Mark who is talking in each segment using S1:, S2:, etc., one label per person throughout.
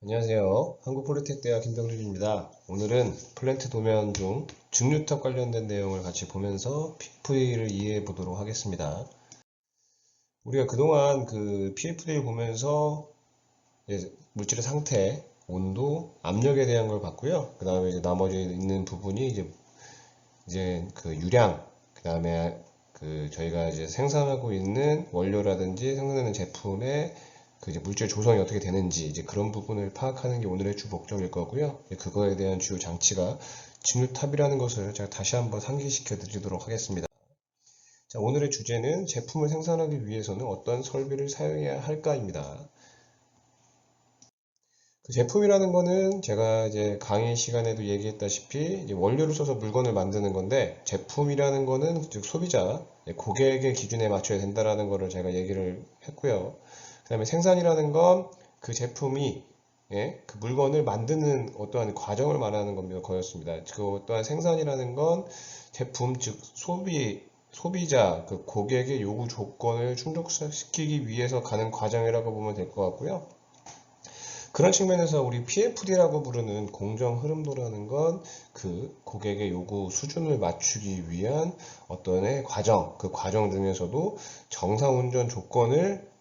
S1: 안녕하세요. 한국폴리텍대학 김병준입니다. 오늘은 플랜트 도면 중 증류탑 관련된 내용을 같이 보면서 PFD를 이해해 보도록 하겠습니다. 우리가 그동안 그 PFD를 보면서 물질의 상태, 온도, 압력에 대한 걸 봤고요. 그 다음에 이제 나머지 있는 부분이 이제 그 유량, 그 다음에 그 저희가 이제 생산하고 있는 원료라든지 생산하는 제품의 그 이제 물질 조성이 어떻게 되는지 이제 그런 부분을 파악하는 게 오늘의 주 목적일 거고요. 그거에 대한 주요 장치가 직류탑이라는 것을 제가 다시 한번 상기시켜 드리도록 하겠습니다. 자, 오늘의 주제는 제품을 생산하기 위해서는 어떤 설비를 사용해야 할까입니다. 그 제품이라는 거는 제가 이제 강의 시간에도 얘기했다시피 이제 원료를 써서 물건을 만드는 건데, 제품이라는 거는 즉 소비자, 고객의 기준에 맞춰야 된다라는 거를 제가 얘기를 했고요. 그 다음에 생산이라는 건 그 제품이 그 물건을 만드는 어떠한 과정을 말하는 겁니다. 거였습니다. 그 또한 생산이라는 건 제품 즉 소비자 그 고객의 요구 조건을 충족시키기 위해서 가는 과정이라고 보면 될 것 같고요. 그런 측면에서 우리 PFD라고 부르는 공정 흐름도라는 건 그 고객의 요구 수준을 맞추기 위한 어떤 과정, 그 과정 중에서도 정상 운전 조건을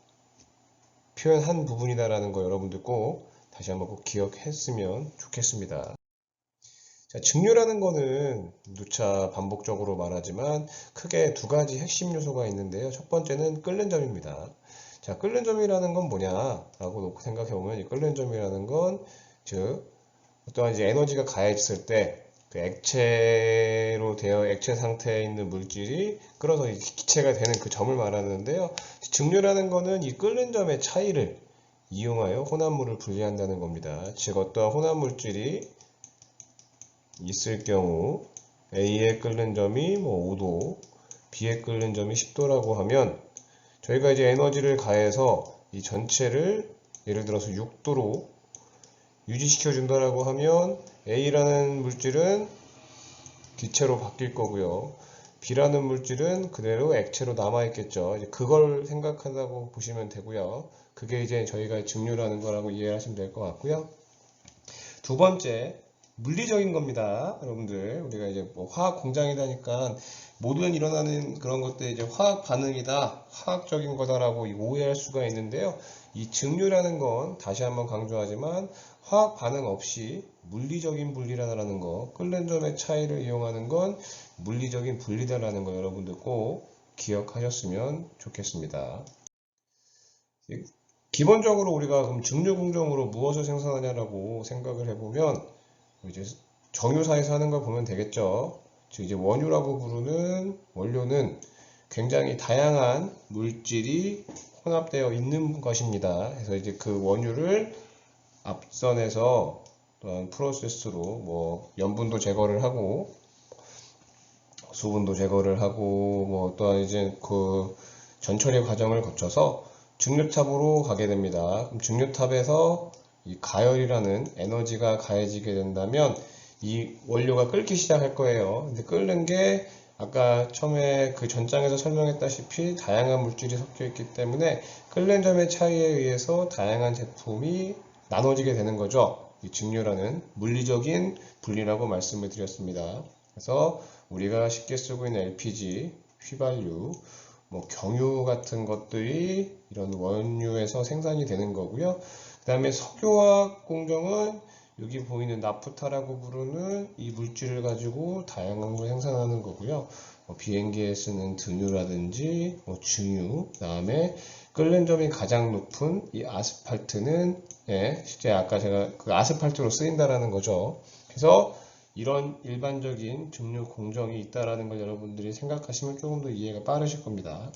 S1: 표현한 부분이다라는 거 여러분들 꼭 다시 한번 꼭 기억했으면 좋겠습니다. 자, 증류라는 거는 누차 반복적으로 말하지만 크게 두 가지 핵심 요소가 있는데요. 첫 번째는 끓는 점입니다. 자, 끓는 점이라는 건 뭐냐라고 놓고 생각해 보면 이 끓는 점이라는 건 즉 어떠한 이제 에너지가 가해졌을 때 그 액체로 되어 액체 상태에 있는 물질이 끓어서 기체가 되는 그 점을 말하는데요. 증류라는 거는 이 끓는 점의 차이를 이용하여 혼합물을 분리한다는 겁니다. 즉 어떠한 혼합 물질이 있을 경우 A의 끓는 점이 뭐 5도, B의 끓는 점이 10도라고 하면 저희가 이제 에너지를 가해서 이 전체를 예를 들어서 6도로 유지시켜 준다라고 하면 A라는 물질은 기체로 바뀔 거고요. B라는 물질은 그대로 액체로 남아있겠죠. 이제 그걸 생각한다고 보시면 되고요. 그게 이제 저희가 증류라는 거라고 이해하시면 될 것 같고요. 두 번째, 물리적인 겁니다. 여러분들, 우리가 이제 뭐 화학 공장이다니까 모든 일어나는 그런 것들이 이제 화학 반응이다, 화학적인 거다라고 오해할 수가 있는데요. 이 증류라는 건 다시 한번 강조하지만 화학 반응 없이 물리적인 분리라는 거, 끓는 점의 차이를 이용하는 건 물리적인 분리다라는 거 여러분들 꼭 기억하셨으면 좋겠습니다. 기본적으로 우리가 그럼 증류 공정으로 무엇을 생산하냐라고 생각을 해보면 이제 정유사에서 하는 걸 보면 되겠죠. 즉 이제 원유라고 부르는 원료는 굉장히 다양한 물질이 혼합되어 있는 것입니다. 그래서 이제 그 원유를 앞선에서 또한 프로세스로 뭐 염분도 제거를 하고 수분도 제거를 하고 뭐 또한 이제 그 전처리 과정을 거쳐서 증류탑으로 가게 됩니다. 그럼 증류탑에서 이 가열이라는 에너지가 가해지게 된다면 이 원료가 끓기 시작할 거예요. 근데 끓는 게 아까 처음에 그 전장에서 설명했다시피 다양한 물질이 섞여 있기 때문에 끓는 점의 차이에 의해서 다양한 제품이 나눠지게 되는 거죠. 이 증류라는 물리적인 분리라고 말씀을 드렸습니다. 그래서 우리가 쉽게 쓰고 있는 LPG, 휘발유, 뭐 경유 같은 것들이 이런 원유에서 생산이 되는 거고요. 그 다음에 석유화학 공정은 여기 보이는 나프타라고 부르는 이 물질을 가지고 다양한 걸 생산하는 거고요. 비행기에 쓰는 등유라든지 증유, 그 다음에 끓는 점이 가장 높은 이 아스팔트는 실제 아까 제가 그 아스팔트로 쓰인다라는 거죠. 그래서 이런 일반적인 증류 공정이 있다라는 걸 여러분들이 생각하시면 조금 더 이해가 빠르실 겁니다.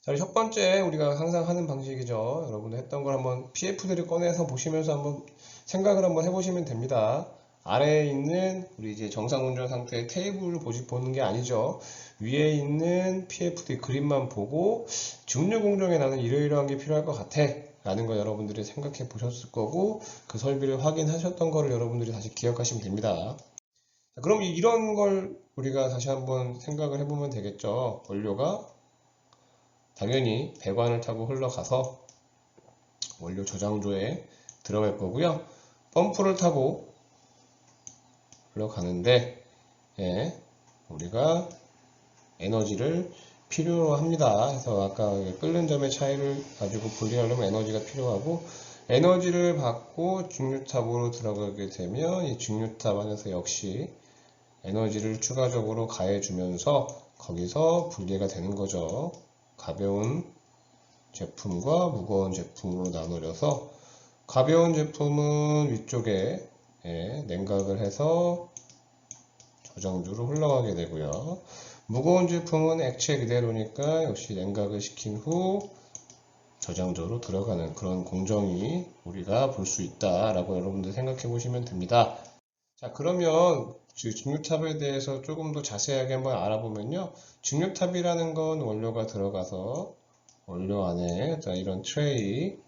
S1: 자, 첫 번째 우리가 항상 하는 방식이죠. 여러분들 했던 걸 한번 PF들을 꺼내서 보시면서 한번 생각을 한번 해보시면 됩니다. 아래에 있는 우리 이제 정상 운전 상태의 테이블을 보는 게 아니죠. 위에 있는 PFD 그림만 보고 증류 공정에 나는 이러이러한 게 필요할 것 같아 라는 거 여러분들이 생각해 보셨을 거고 그 설비를 확인하셨던 거를 여러분들이 다시 기억하시면 됩니다. 자, 그럼 이런 걸 우리가 다시 한번 생각을 해보면 되겠죠. 원료가 당연히 배관을 타고 흘러가서 원료 저장소에 들어갈 거고요. 펌프를 타고 흘러가는데 예, 우리가 에너지를 필요로 합니다. 그래서 아까 끓는 점의 차이를 가지고 분리하려면 에너지가 필요하고, 에너지를 받고 직류탑으로 들어가게 되면 이 직류탑 안에서 역시 에너지를 추가적으로 가해주면서 거기서 분리가 되는 거죠. 가벼운 제품과 무거운 제품으로 나눠져서, 가벼운 제품은 위쪽에 냉각을 해서 저장주로 흘러가게 되고요. 무거운 제품은 액체 그대로니까 역시 냉각을 시킨 후 저장소로 들어가는 그런 공정이 우리가 볼 수 있다라고 여러분들 생각해 보시면 됩니다. 자, 그러면 직류탑에 대해서 조금 더 자세하게 한번 알아보면요. 직류탑이라는 건 원료가 들어가서 원료 안에 이런 트레이,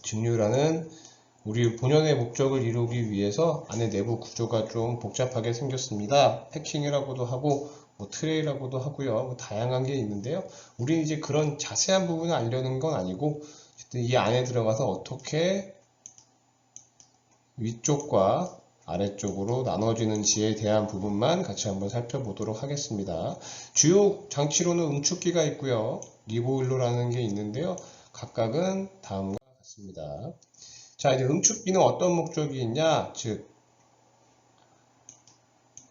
S1: 직류라는 우리 본연의 목적을 이루기 위해서 안에 내부 구조가 좀 복잡하게 생겼습니다. 패킹이라고도 하고 트레이라고도 하고요. 다양한 게 있는데요. 우리는 이제 그런 자세한 부분을 알려는 건 아니고 이 안에 들어가서 어떻게 위쪽과 아래쪽으로 나눠지는지에 대한 부분만 같이 한번 살펴보도록 하겠습니다. 주요 장치로는 응축기가 있고요. 리보일러라는 게 있는데요. 각각은 다음과 같습니다. 자, 이제 응축기는 어떤 목적이 있냐? 즉,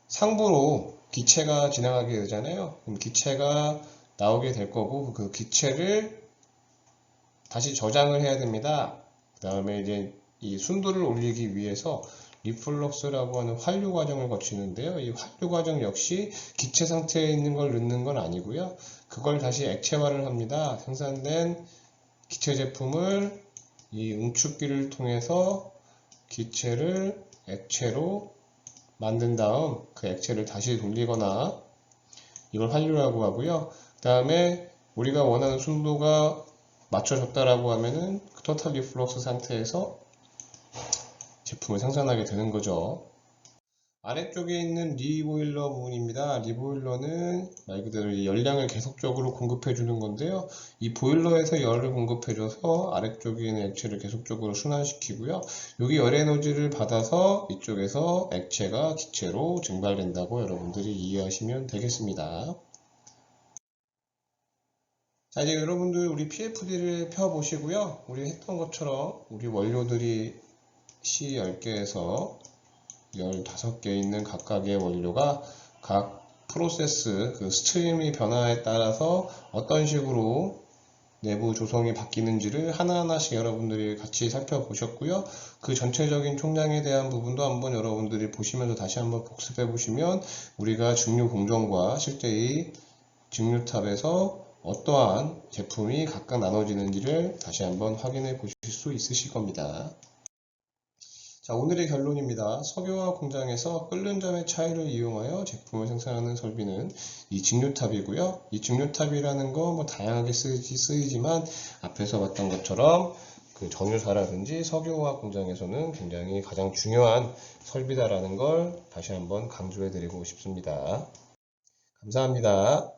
S1: 상부로 기체가 지나가게 되잖아요. 그럼 기체가 나오게 될 거고, 그 기체를 다시 저장을 해야 됩니다. 그 다음에 이제 이 순도를 올리기 위해서 리플럭스라고 하는 환류 과정을 거치는데요. 이 환류 과정 역시 기체 상태에 있는 걸 넣는 건 아니고요. 그걸 다시 액체화를 합니다. 생산된 기체 제품을 이 응축기를 통해서 기체를 액체로 만든 다음 그 액체를 다시 돌리거나, 이걸 환류라고 하고요. 그 다음에 우리가 원하는 순도가 맞춰졌다라고 하면은 그 토탈 리플럭스 상태에서 제품을 생산하게 되는 거죠. 아래쪽에 있는 리보일러 부분입니다. 리보일러는 말 그대로 열량을 계속적으로 공급해 주는 건데요. 이 보일러에서 열을 공급해 줘서 아래쪽에 있는 액체를 계속적으로 순환시키고요. 여기 열 에너지를 받아서 이쪽에서 액체가 기체로 증발된다고 여러분들이 이해하시면 되겠습니다. 자, 이제 여러분들 우리 PFD를 펴보시고요. 우리 했던 것처럼 우리 원료들이 C10개에서 15개 있는 각각의 원료가 각 프로세스, 그 스트림의 변화에 따라서 어떤 식으로 내부 조성이 바뀌는지를 하나하나씩 여러분들이 같이 살펴보셨고요. 그 전체적인 총량에 대한 부분도 한번 여러분들이 보시면서 다시 한번 복습해 보시면 우리가 직류 공정과 실제 이 직류탑에서 어떠한 제품이 각각 나눠지는지를 다시 한번 확인해 보실 수 있으실 겁니다. 자, 오늘의 결론입니다. 석유화학 공장에서 끓는 점의 차이를 이용하여 제품을 생산하는 설비는 이 직류탑이고요. 이 직류탑이라는 거 다양하게 쓰이지만 앞에서 봤던 것처럼 그 정유사라든지 석유화학 공장에서는 굉장히 가장 중요한 설비다라는 걸 다시 한번 강조해 드리고 싶습니다. 감사합니다.